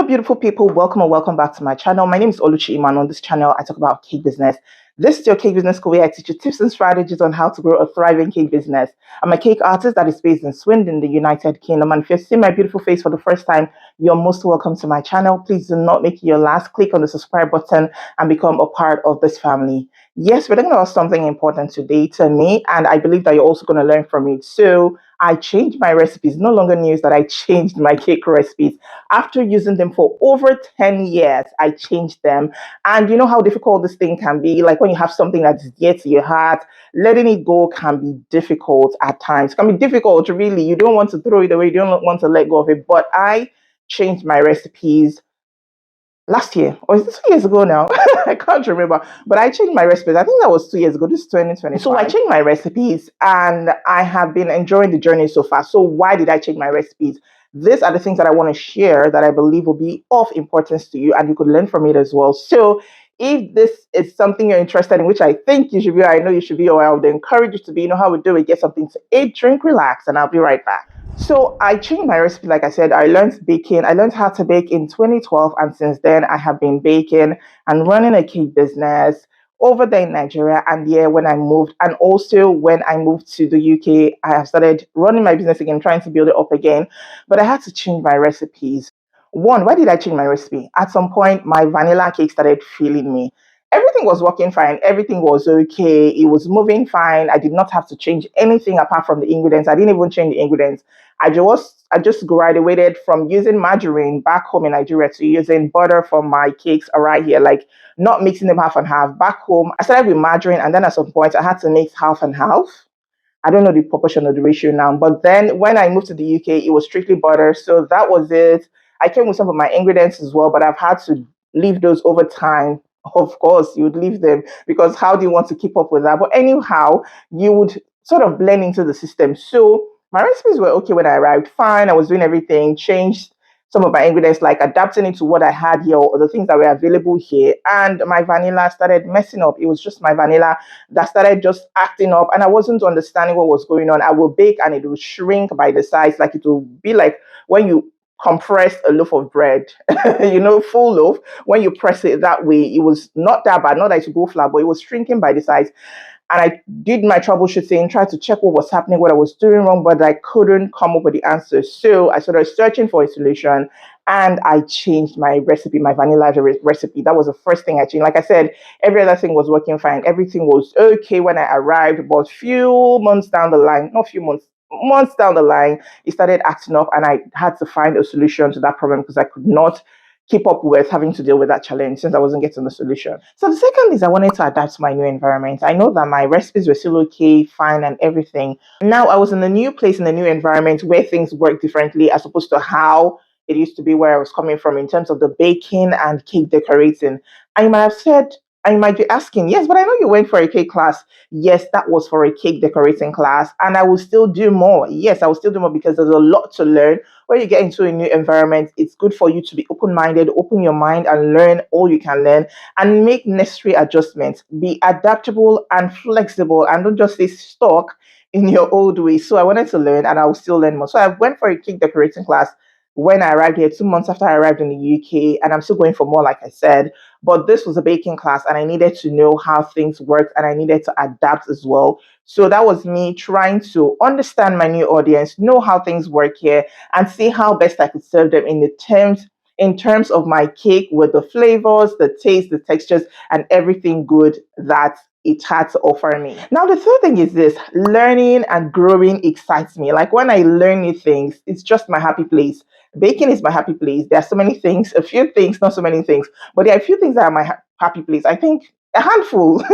Hello, beautiful people. Welcome and welcome back to my channel. My name is Oluchi Iman. On this channel, I talk about cake business. This is your cake business school where I teach you tips and strategies on how to grow a thriving cake business. I'm a cake artist that is based in Swindon, the United Kingdom. And if you're seeing my beautiful face for the first time, you're most welcome to my channel. Please do not make it your last. Click on the subscribe button and become a part of this family. Yes, we're talking about something important today to me, and I believe that you're also going to learn from it. So I changed my recipes. No longer news that I changed my cake recipes. After using them for over 10 years, I changed them. And you know how difficult this thing can be? Like when you have something that's dear to your heart, letting it go can be difficult at times. It can be difficult, really. You don't want to throw it away. You don't want to let go of it. But I changed my recipes last year, or is it 2 years ago now? I can't remember, but I changed my recipes. I think that was 2 years ago. This is 2020. So I changed my recipes and I have been enjoying the journey so far. So why did I change my recipes? These are the things that I want to share that I believe will be of importance to you and you could learn from it as well. So if this is something you're interested in, which I think you should be, or I know you should be, or I would encourage you to be, you know how we do it, get something to eat, drink, relax, and I'll be right back. So I changed my recipe. Like I said, I learned baking. I learned how to bake in 2012. And since then, I have been baking and running a cake business over there in Nigeria. And yeah, when I moved, and also when I moved to the UK, I have started running my business again, trying to build it up again. But I had to change my recipes. One, why did I change my recipe? At some point, my vanilla cake started failing me. Everything was working fine. Everything was okay. It was moving fine. I did not have to change anything apart from the ingredients. I didn't even change the ingredients. I just graduated from using margarine back home in Nigeria to using butter for my cakes right here, like not mixing them half and half. Back home, I started with margarine, and then at some point, I had to mix half and half. I don't know the proportion or the ratio now, but then when I moved to the UK, it was strictly butter. So that was it. I came with some of my ingredients as well, but I've had to leave those over time. Of course, you would leave them because how do you want to keep up with that? But anyhow, you would sort of blend into the system. So my recipes were okay when I arrived. Fine, I was doing everything, changed some of my ingredients, like adapting it to what I had here or the things that were available here. And my vanilla started messing up. It was just my vanilla that started just acting up, and I wasn't understanding what was going on. I will bake and it will shrink by the size, like it will be like when you compress a loaf of bread, full loaf. When you press it that way, it was not that bad, not that it would go flat, but it was shrinking by the size. And I did my troubleshooting, tried to check what was happening, what I was doing wrong, but I couldn't come up with the answer. So I started searching for a solution and I changed my recipe, my vanilla recipe. That was the first thing I changed. Like I said, every other thing was working fine. Everything was okay when I arrived, but few months down the line, not few months down the line, it started acting up and I had to find a solution to that problem because I could not keep up with having to deal with that challenge since I wasn't getting the solution. So the second is I wanted to adapt to my new environment. I know that my recipes were still okay, fine, and everything. Now I was in a new place, in a new environment where things work differently as opposed to how it used to be where I was coming from in terms of the baking and cake decorating. And you might have said, and you might be asking, yes, but I know you went for a cake class. Yes, that was for a cake decorating class. And I will still do more. Yes, I will still do more because there's a lot to learn. When you get into a new environment, it's good for you to be open-minded, open your mind and learn all you can learn and make necessary adjustments. Be adaptable and flexible and don't just stay stuck in your old ways. So I wanted to learn and I will still learn more. So I went for a cake decorating class when I arrived here, 2 months after I arrived in the UK, and I'm still going for more, like I said. But this was a baking class, and I needed to know how things worked, and I needed to adapt as well. So that was me trying to understand my new audience, know how things work here, and see how best I could serve them in terms of my cake with the flavors, the taste, the textures, and everything good that it had to offer me. Now, the third thing is this: learning and growing excites me. Like when I learn new things, it's just my happy place. Baking is my happy place. There are so many things, a few things, not so many things, but there are a few things that are my happy place. I think a handful.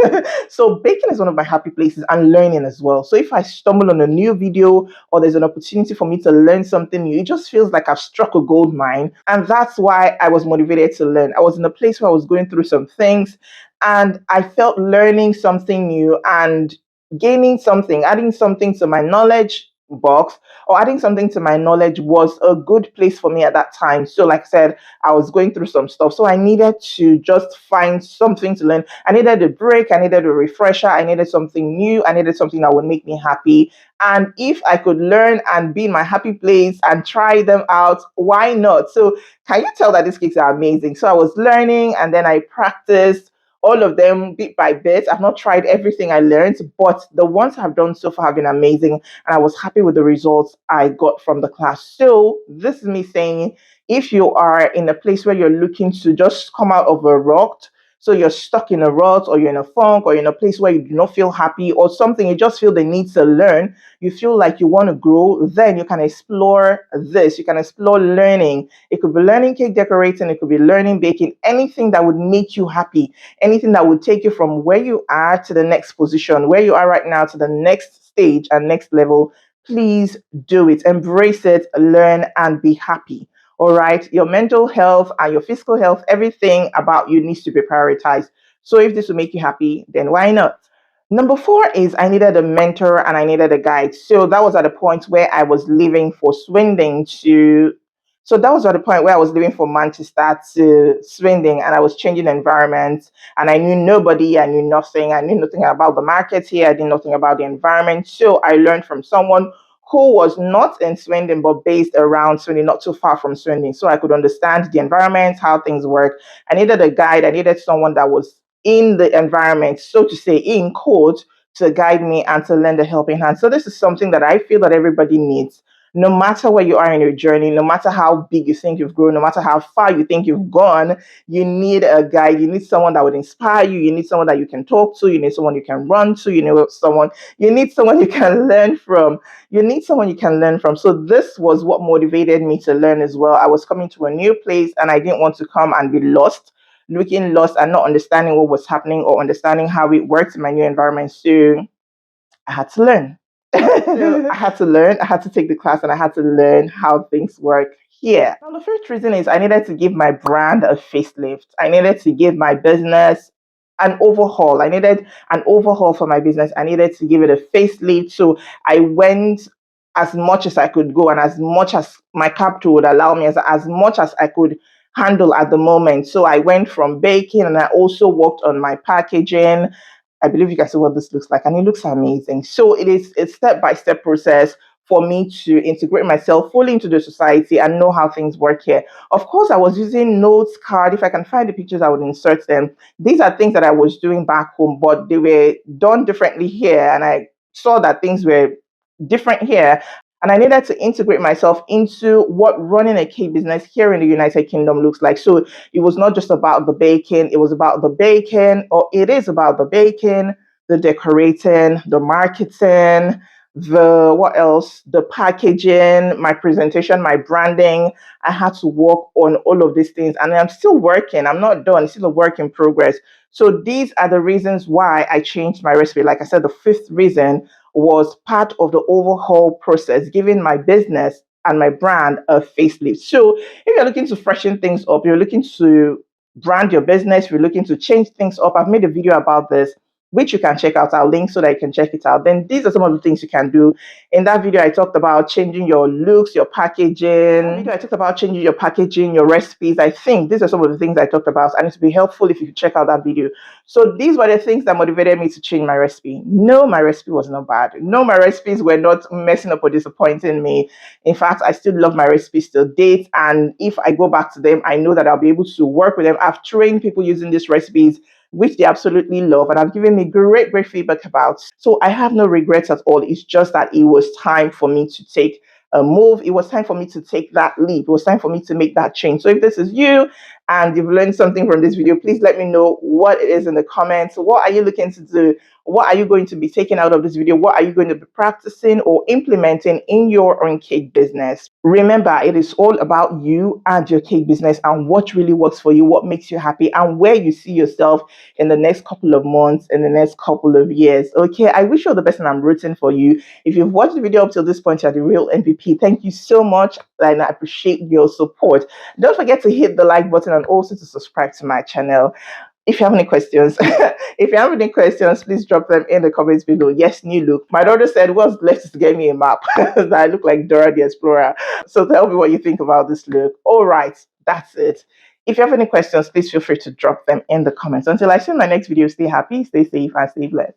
So baking is one of my happy places and learning as well. So if I stumble on a new video or there's an opportunity for me to learn something new, it just feels like I've struck a gold mine. And that's why I was motivated to learn. I was in a place where I was going through some things and I felt learning something new and gaining something, adding something to my knowledge box or adding something to my knowledge was a good place for me at that time. So, like I said, I was going through some stuff. So, I needed to just find something to learn. I needed a break. I needed a refresher. I needed something new. I needed something that would make me happy. And if I could learn and be in my happy place and try them out, why not? So, can you tell that these cakes are amazing? So, I was learning and then I practiced all of them bit by bit. I've not tried everything I learned, but the ones I've done so far have been amazing. And I was happy with the results I got from the class. So, this is me saying if you are in a place where you're looking to just come out of a rut, so you're stuck in a rut or you're in a funk or you're in a place where you do not feel happy or something, you just feel the need to learn, you feel like you want to grow, then you can explore this. You can explore learning. It could be learning cake decorating, it could be learning baking, anything that would make you happy, anything that would take you from where you are to the next position, where you are right now to the next stage and next level. Please do it, embrace it, learn, and be happy. All right, your mental health and your physical health, everything about you needs to be prioritized. So, if this will make you happy, then why not? Number four is I needed a mentor and I needed a guide. So that was at the point where I was leaving for Swindon to. So that was at the point where I was leaving for Manchester to Swindon and I was changing environments and I knew nobody, I knew nothing, I knew nothing about the market here, I knew nothing about the environment. So I learned from someone who was not in Swindon but based around Swindon, not too far from Swindon. So I could understand the environment, how things work. I needed a guide, I needed someone that was in the environment, so to say, in quote, to guide me and to lend a helping hand. So this is something that I feel that everybody needs. No matter where you are in your journey, no matter how big you think you've grown, no matter how far you think you've gone, you need a guide. You need someone that would inspire you. You need someone that you can talk to. You need someone you can run to. You need someone you can learn from. You need someone you can learn from. So this was what motivated me to learn as well. I was coming to a new place and I didn't want to come and be lost, looking lost and not understanding what was happening or understanding how it worked in my new environment. So I had to learn. So I had to learn, I had to take the class, and I had to learn how things work here. Now, the first reason is I needed to give my brand a facelift. I needed to give my business an overhaul. I needed an overhaul for my business. I needed to give it a facelift. So I went as much as I could go and as much as my capital would allow me, as much as I could handle at the moment. So I went from baking and I also worked on my packaging. I believe you can see what this looks like, and it looks amazing. So it is a step-by-step process for me to integrate myself fully into the society and know how things work here. Of course, I was using notes card. If I can find the pictures, I would insert them. These are things that I was doing back home, but they were done differently here, and I saw that things were different here. And I needed to integrate myself into what running a cake business here in the United Kingdom looks like. So it was not just about the baking, it was about the baking, or it is about the baking, the decorating, the marketing, the what else? The packaging, my presentation, my branding. I had to work on all of these things, and I'm still working. I'm not done, it's still a work in progress. So these are the reasons why I changed my recipe. Like I said, the fifth reason was part of the overhaul process, giving my business and my brand a facelift. So if you're looking to freshen things up, you're looking to brand your business, you're looking to change things up, I've made a video about this, which you can check out. I'll link so that you can check it out. Then these are some of the things you can do. In that video, I talked about changing your looks, your packaging. I talked about changing your packaging, your recipes. I think these are some of the things I talked about, and it would be helpful if you could check out that video. So these were the things that motivated me to change my recipe. No, my recipe was not bad. No, my recipes were not messing up or disappointing me. In fact, I still love my recipes till date. And if I go back to them, I know that I'll be able to work with them. I've trained people using these recipes, which they absolutely love and have given me great feedback about. So I have no regrets at all. It's just that it was time for me to take a move. It was time for me to take that leap. It was time for me to make that change. So if this is you and you've learned something from this video, please let me know what it is in the comments. What are you looking to do? What are you going to be taking out of this video? What are you going to be practicing or implementing in your own cake business? Remember, it is all about you and your cake business and what really works for you, what makes you happy, and where you see yourself in the next couple of months, in the next couple of years. Okay, I wish you all the best and I'm rooting for you. If you've watched the video up till this point, you're the real MVP. Thank you so much and I appreciate your support. Don't forget to hit the like button and also to subscribe to my channel. If you have any questions, if you have any questions, please drop them in the comments below. Yes, new look. My daughter said, what's left is to get me a map. I look like Dora the Explorer. So tell me what you think about this look. All right, that's it. If you have any questions, please feel free to drop them in the comments. Until I see you in my next video, stay happy, stay safe, and stay blessed.